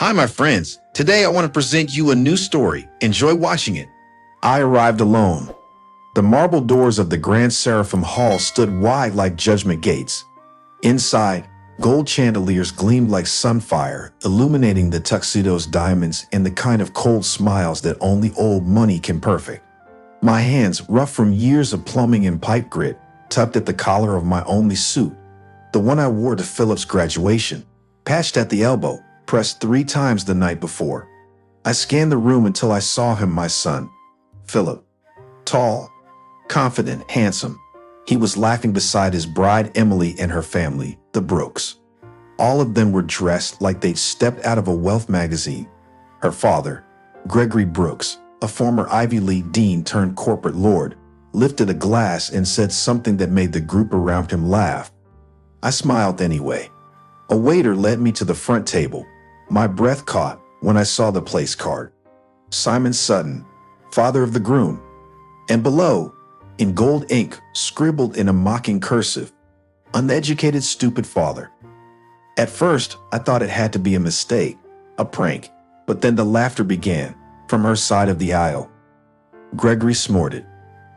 Hi, my friends. Today I want to present you a new story. Enjoy watching it. I arrived alone. The marble doors of the Grand Seraphim Hall stood wide like judgment gates. Inside, gold chandeliers gleamed like sunfire, illuminating the tuxedos, diamonds, and the kind of cold smiles that only old money can perfect. My hands, rough from years of plumbing and pipe grit, tucked at the collar of my only suit, the one I wore to Philip's graduation, patched at the elbow, pressed 3 times the night before. I scanned the room until I saw him, my son, Philip. Tall, confident, handsome. He was laughing beside his bride Emily and her family, the Brooks. All of them were dressed like they'd stepped out of a wealth magazine. Her father, Gregory Brooks, a former Ivy League dean turned corporate lord, lifted a glass and said something that made the group around him laugh. I smiled anyway. A waiter led me to the front table. My breath caught when I saw the place card. Simon Sutton, father of the groom. And below, in gold ink, scribbled in a mocking cursive, uneducated, stupid father. At first, I thought it had to be a mistake, a prank, but then the laughter began from her side of the aisle. Gregory snorted.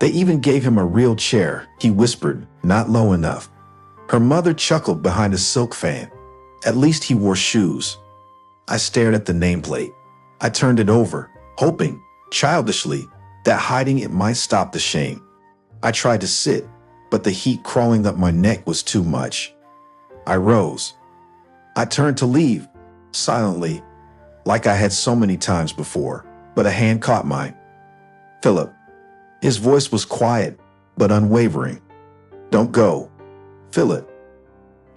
They even gave him a real chair, he whispered, not low enough. Her mother chuckled behind a silk fan. At least he wore shoes. I stared at the nameplate. I turned it over, hoping, childishly, that hiding it might stop the shame. I tried to sit, but the heat crawling up my neck was too much. I rose. I turned to leave, silently, like I had so many times before, but a hand caught mine. Philip. His voice was quiet, but unwavering. Don't go. Philip.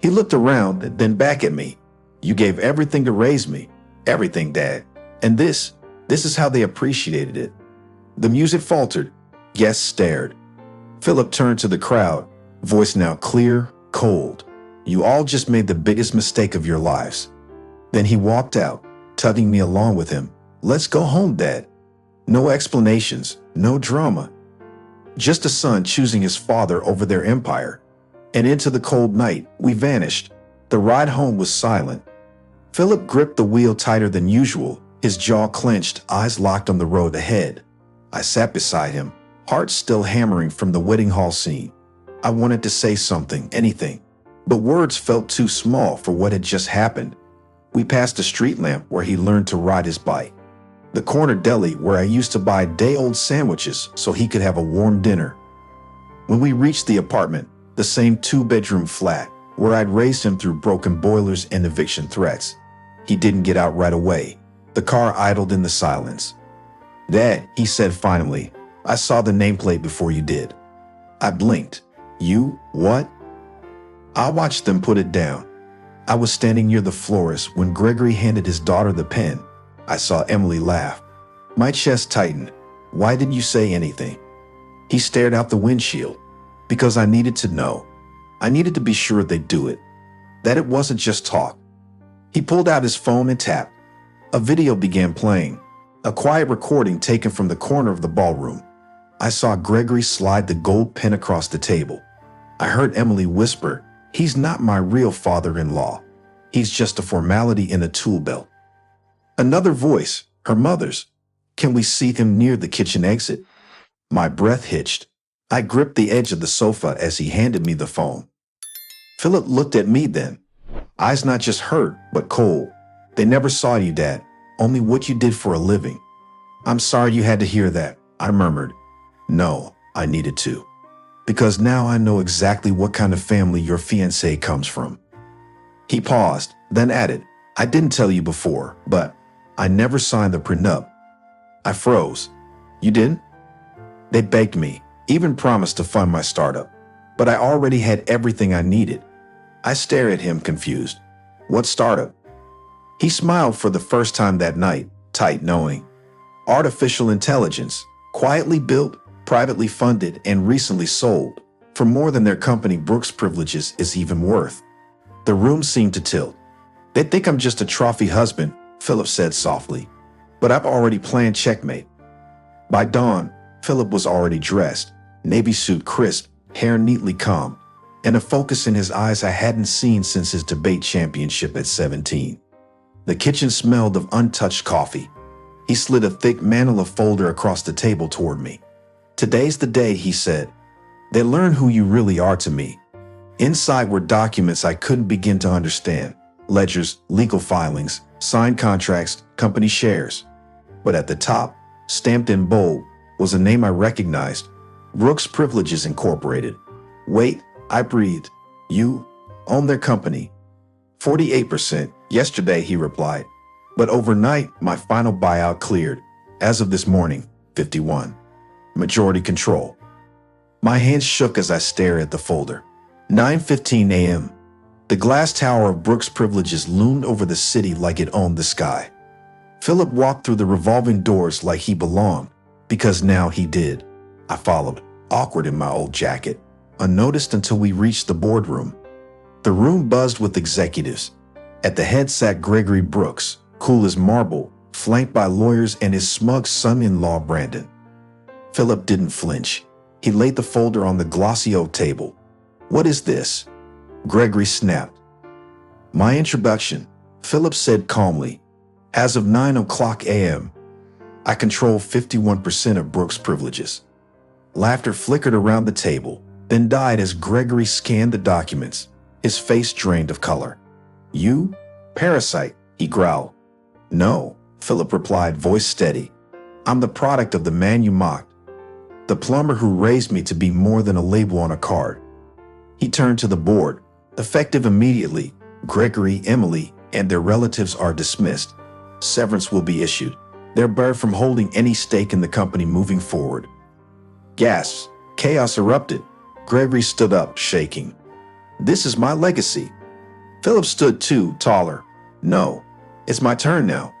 He looked around, then back at me. You gave everything to raise me. Everything, Dad. And this is how they appreciated it. The music faltered. Guests stared. Philip turned to the crowd, voice now clear, cold. You all just made the biggest mistake of your lives. Then he walked out, tugging me along with him. Let's go home, Dad. No explanations, no drama. Just a son choosing his father over their empire. And into the cold night, we vanished. The ride home was silent. Philip gripped the wheel tighter than usual, his jaw clenched, eyes locked on the road ahead. I sat beside him, heart still hammering from the wedding hall scene. I wanted to say something, anything, but words felt too small for what had just happened. We passed a street lamp where he learned to ride his bike. The corner deli where I used to buy day-old sandwiches so he could have a warm dinner. When we reached the apartment, the same 2-bedroom flat, where I'd raised him through broken boilers and eviction threats. He didn't get out right away. The car idled in the silence. Dad, he said finally, I saw the nameplate before you did. I blinked. You? What? I watched them put it down. I was standing near the florist when Gregory handed his daughter the pen. I saw Emily laugh. My chest tightened. Why didn't you say anything? He stared out the windshield. Because I needed to know. I needed to be sure they'd do it. That it wasn't just talk. He pulled out his phone and tapped. A video began playing. A quiet recording taken from the corner of the ballroom. I saw Gregory slide the gold pen across the table. I heard Emily whisper, he's not my real father-in-law. He's just a formality in a tool belt. Another voice, her mother's. Can we see him near the kitchen exit? My breath hitched. I gripped the edge of the sofa as he handed me the phone. Philip looked at me then. Eyes not just hurt, but cold. They never saw you, Dad. Only what you did for a living. I'm sorry you had to hear that, I murmured. No, I needed to. Because now I know exactly what kind of family your fiancé comes from. He paused, then added, I didn't tell you before, but I never signed the prenup. I froze. You didn't? They begged me, even promised to fund my startup. But I already had everything I needed. I stared at him confused. What startup? He smiled for the first time that night, tight knowing. Artificial intelligence, quietly built, privately funded, and recently sold, for more than their company Brooks Privileges is even worth. The room seemed to tilt. They think I'm just a trophy husband, Philip said softly. But I've already planned checkmate. By dawn, Philip was already dressed, navy suit crisp, hair neatly combed, and a focus in his eyes I hadn't seen since his debate championship at 17. The kitchen smelled of untouched coffee. He slid a thick manila folder across the table toward me. "Today's the day," he said. "They learn who you really are to me." Inside were documents I couldn't begin to understand. Ledgers, legal filings, signed contracts, company shares. But at the top, stamped in bold, was a name I recognized. Brooks Privileges Incorporated. "Wait," I breathed. "You own their company?" 48%, yesterday, he replied. But overnight, my final buyout cleared. As of this morning, 51. Majority control. My hands shook as I stared at the folder. 9:15 a.m. The glass tower of Brooks Privileges loomed over the city like it owned the sky. Philip walked through the revolving doors like he belonged, because now he did. I followed, awkward in my old jacket, unnoticed until we reached the boardroom. The room buzzed with executives. At the head sat Gregory Brooks, cool as marble, flanked by lawyers and his smug son-in-law Brandon. Philip didn't flinch. He laid the folder on the glossy oak table. "What is this?" Gregory snapped. "My introduction," Philip said calmly. "As of 9 o'clock a.m., I control 51% of Brooks Privileges." Laughter flickered around the table, then died as Gregory scanned the documents, his face drained of color. "You? Parasite," he growled. "No," Philip replied, voice steady. "I'm the product of the man you mocked. The plumber who raised me to be more than a label on a card." He turned to the board. "Effective immediately, Gregory, Emily, and their relatives are dismissed. Severance will be issued. They're barred from holding any stake in the company moving forward." Gasps. Chaos erupted. Gregory stood up, shaking. "This is my legacy." Philip stood too, taller. "No, it's my turn now."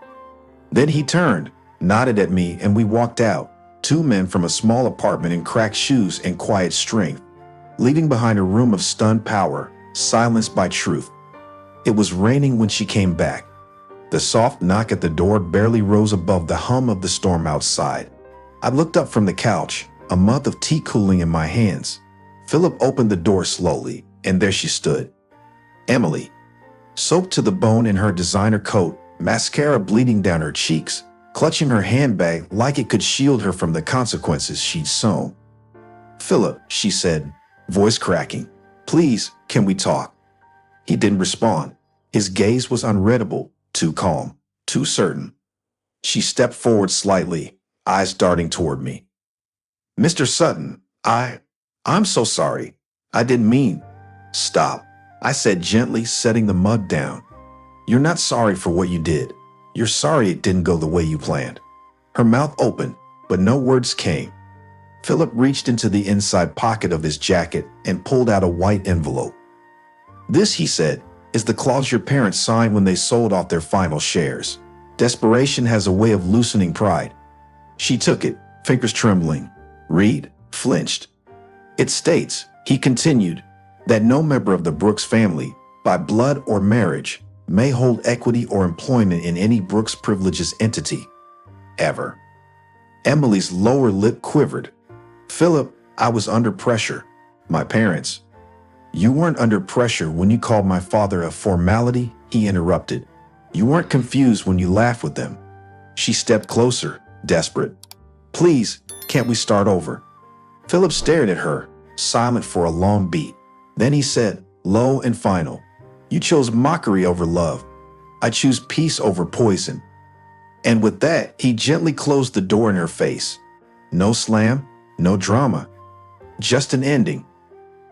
Then he turned, nodded at me, and we walked out, two men from a small apartment in cracked shoes and quiet strength, leaving behind a room of stunned power, silenced by truth. It was raining when she came back. The soft knock at the door barely rose above the hum of the storm outside. I looked up from the couch, a mug of tea cooling in my hands. Philip opened the door slowly, and there she stood. Emily, soaked to the bone in her designer coat, mascara bleeding down her cheeks, clutching her handbag like it could shield her from the consequences she'd sown. "Philip," she said, voice cracking, "please, can we talk?" He didn't respond. His gaze was unreadable, too calm, too certain. She stepped forward slightly, eyes darting toward me. "Mr. Sutton, I'm so sorry. I didn't mean." "Stop," I said gently, setting the mug down. "You're not sorry for what you did. You're sorry it didn't go the way you planned." Her mouth opened, but no words came. Philip reached into the inside pocket of his jacket and pulled out a white envelope. "This," he said, "is the clause your parents signed when they sold off their final shares. Desperation has a way of loosening pride." She took it, fingers trembling. "Read," flinched. "It states," he continued, "that no member of the Brooks family, by blood or marriage, may hold equity or employment in any Brooks Privileges entity. Ever." Emily's lower lip quivered. "Philip, I was under pressure. My parents." "You weren't under pressure when you called my father a formality," he interrupted. "You weren't confused when you laughed with them." She stepped closer, desperate. "Please, can't we start over?" Philip stared at her, silent for a long beat. Then he said, low and final, "You chose mockery over love. I choose peace over poison." And with that, he gently closed the door in her face. No slam, no drama, just an ending.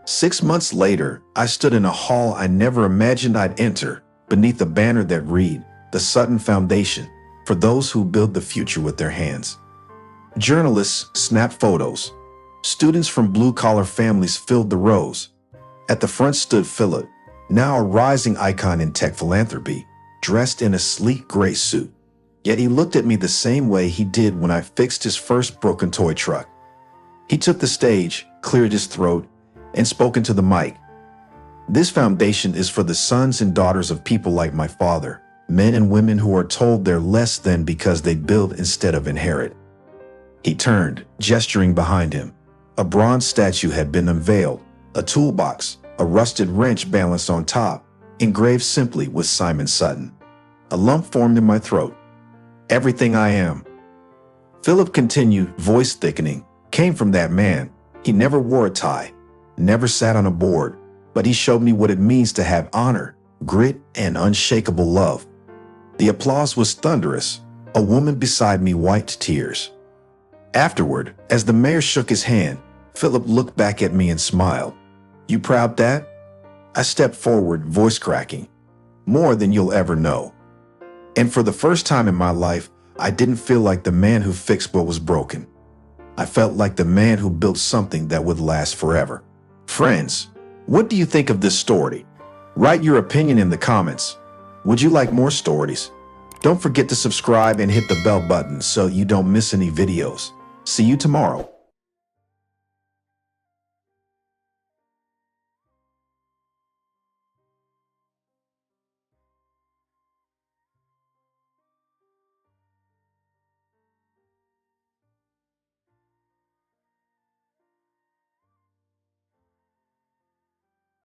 6 months later, I stood in a hall I never imagined I'd enter, beneath a banner that read, "The Sutton Foundation, for those who build the future with their hands." Journalists snapped photos. Students from blue-collar families filled the rows. At the front stood Philip, now a rising icon in tech philanthropy, dressed in a sleek gray suit. Yet he looked at me the same way he did when I fixed his first broken toy truck. He took the stage, cleared his throat, and spoke into the mic. "This foundation is for the sons and daughters of people like my father, men and women who are told they're less than because they build instead of inherit." He turned, gesturing behind him. A bronze statue had been unveiled, a toolbox, a rusted wrench balanced on top, engraved simply with Simon Sutton. A lump formed in my throat. Everything I am. Philip continued, voice thickening, came from that man. He never wore a tie, never sat on a board, but he showed me what it means to have honor, grit, and unshakable love. The applause was thunderous. A woman beside me wiped tears. Afterward, as the mayor shook his hand, Philip looked back at me and smiled. You proud, Dad? I stepped forward, voice cracking. More than you'll ever know. And for the first time in my life, I didn't feel like the man who fixed what was broken. I felt like the man who built something that would last forever. Friends, what do you think of this story? Write your opinion in the comments. Would you like more stories? Don't forget to subscribe and hit the bell button so you don't miss any videos. See you tomorrow.